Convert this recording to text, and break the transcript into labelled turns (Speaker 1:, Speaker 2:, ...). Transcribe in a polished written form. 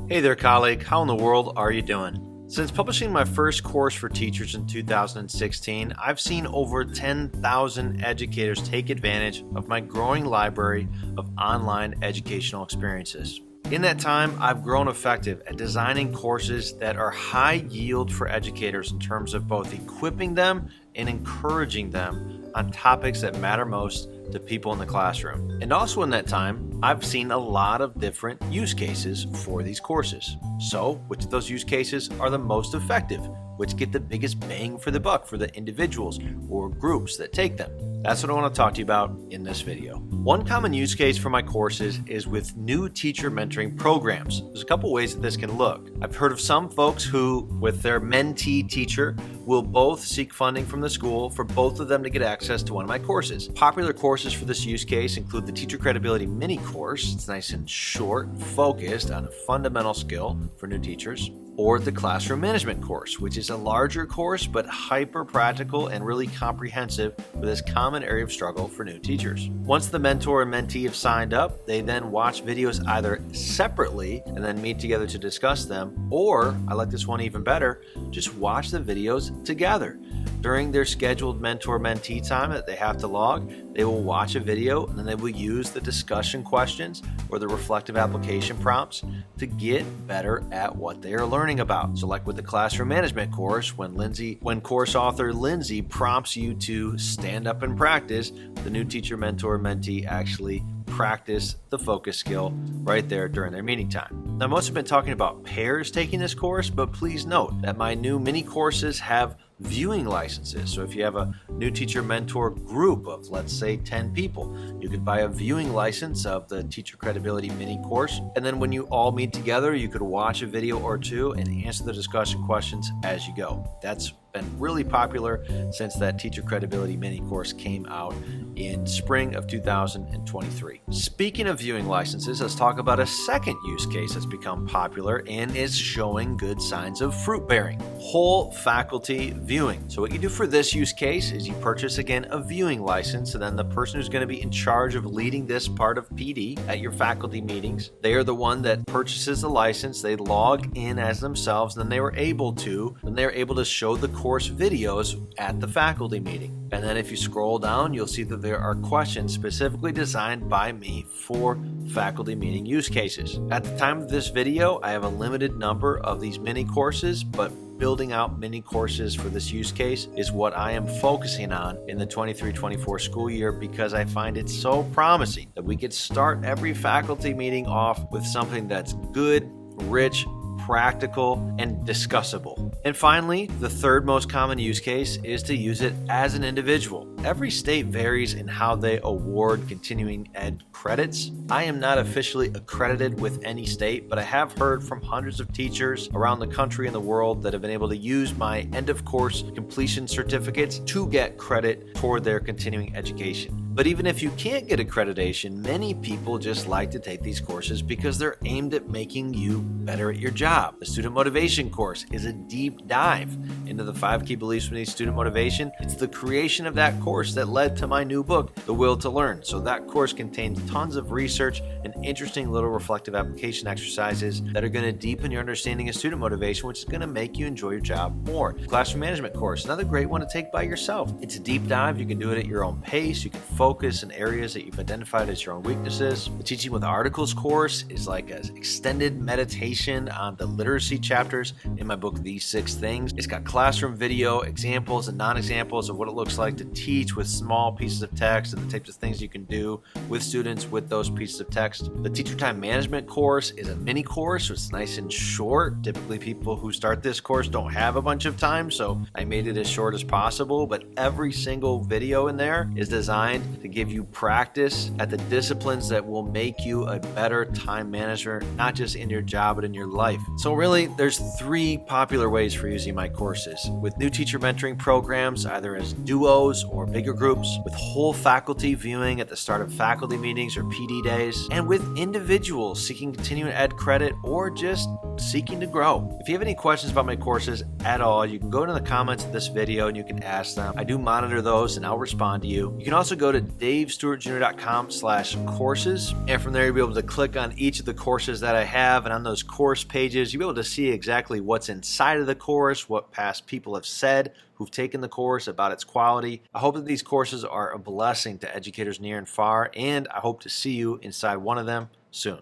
Speaker 1: Hey there, colleague. How in the world are you doing? Since publishing my first course for teachers in 2016, I've seen over 10,000 educators take advantage of my growing library of online educational experiences. In that time, I've grown effective at designing courses that are high yield for educators in terms of both equipping them and encouraging them on topics that matter most to people in the classroom. And also in that time, I've seen a lot of different use cases for these courses. So, which of those use cases are the most effective? Which get the biggest bang for the buck for the individuals or groups that take them? That's what I want to talk to you about in this video. One common use case for my courses is with new teacher mentoring programs. There's a couple ways that this can look. I've heard of some folks who, with their mentee teacher, will both seek funding from the school for both of them to get access to one of my courses. Popular courses for this use case include the Teacher Credibility Mini Course. It's nice and short, focused on a fundamental skill for new teachers. Or the Classroom Management course, which is a larger course but hyper practical and really comprehensive for this common area of struggle for new teachers. Once the mentor and mentee have signed up, they then watch videos either separately and then meet together to discuss them, or, I like this one even better, just watch the videos together. During their scheduled mentor-mentee time that they have to log, they will watch a video and then they will use the discussion questions or the reflective application prompts to get better at what they are learning about. So like with the Classroom Management course, when course author Lindsay prompts you to stand up and practice, the new teacher, mentor, mentee actually practice the focus skill right there during their meeting time. Now, most have been talking about pairs taking this course, but please note that my new mini courses have viewing licenses. So if you have a new teacher mentor group of, let's say, 10 people, you could buy a viewing license of the Teacher Credibility Mini course. And then when you all meet together, you could watch a video or two and answer the discussion questions as you go. That's been really popular since that Teacher Credibility Mini course came out in spring of 2023. Speaking of viewing licenses, let's talk about a second use case that's become popular and is showing good signs of fruit bearing: whole faculty viewing. So what you do for this use case is you purchase again a viewing license, and then the person who's going to be in charge of leading this part of PD at your faculty meetings, they are the one that purchases the license. They log in as themselves, and then they are able to show the course videos at the faculty meeting. And then if you scroll down, you'll see that there are questions specifically designed by me for faculty meeting use cases. At the time of this video, I have a limited number of these mini courses, but building out mini courses for this use case is what I am focusing on in the 23-24 school year, because I find it so promising that we could start every faculty meeting off with something that's good, rich, practical, and discussable. And finally, the third most common use case is to use it as an individual. Every state varies in how they award continuing ed credits. I am not officially accredited with any state, but I have heard from hundreds of teachers around the country and the world that have been able to use my end of course completion certificates to get credit toward their continuing education. But even if you can't get accreditation, many people just like to take these courses because they're aimed at making you better at your job. The Student Motivation course is a deep dive into the 5 key beliefs we need student motivation. It's the creation of that course that led to my new book, The Will to Learn. So that course contains tons of research and interesting little reflective application exercises that are going to deepen your understanding of student motivation, which is going to make you enjoy your job more. Classroom Management course, another great one to take by yourself. It's a deep dive. You can do it at your own pace. You can focus in areas that you've identified as your own weaknesses. The Teaching with Articles course is like an extended meditation on the literacy chapters in my book, These 6 Things. It's got classroom video, examples and non-examples of what it looks like to teach with small pieces of text and the types of things you can do with students with those pieces of text. The Teacher Time Management course is a mini course, so it's nice and short. Typically, people who start this course don't have a bunch of time, so I made it as short as possible, but every single video in there is designed to give you practice at the disciplines that will make you a better time manager, not just in your job, but in your life. So really, there's 3 popular ways for using my courses: with new teacher mentoring programs, either as duos or bigger groups, with whole faculty viewing at the start of faculty meetings or PD days, and with individuals seeking continuing ed credit or just seeking to grow. If you have any questions about my courses at all, you can go to the comments of this video and you can ask them. I do monitor those and I'll respond to you. You can also go to davestuartjr.com/courses. And from there, you'll be able to click on each of the courses that I have. And on those course pages, you'll be able to see exactly what's inside of the course, what past people have said who've taken the course about its quality. I hope that these courses are a blessing to educators near and far, and I hope to see you inside one of them soon.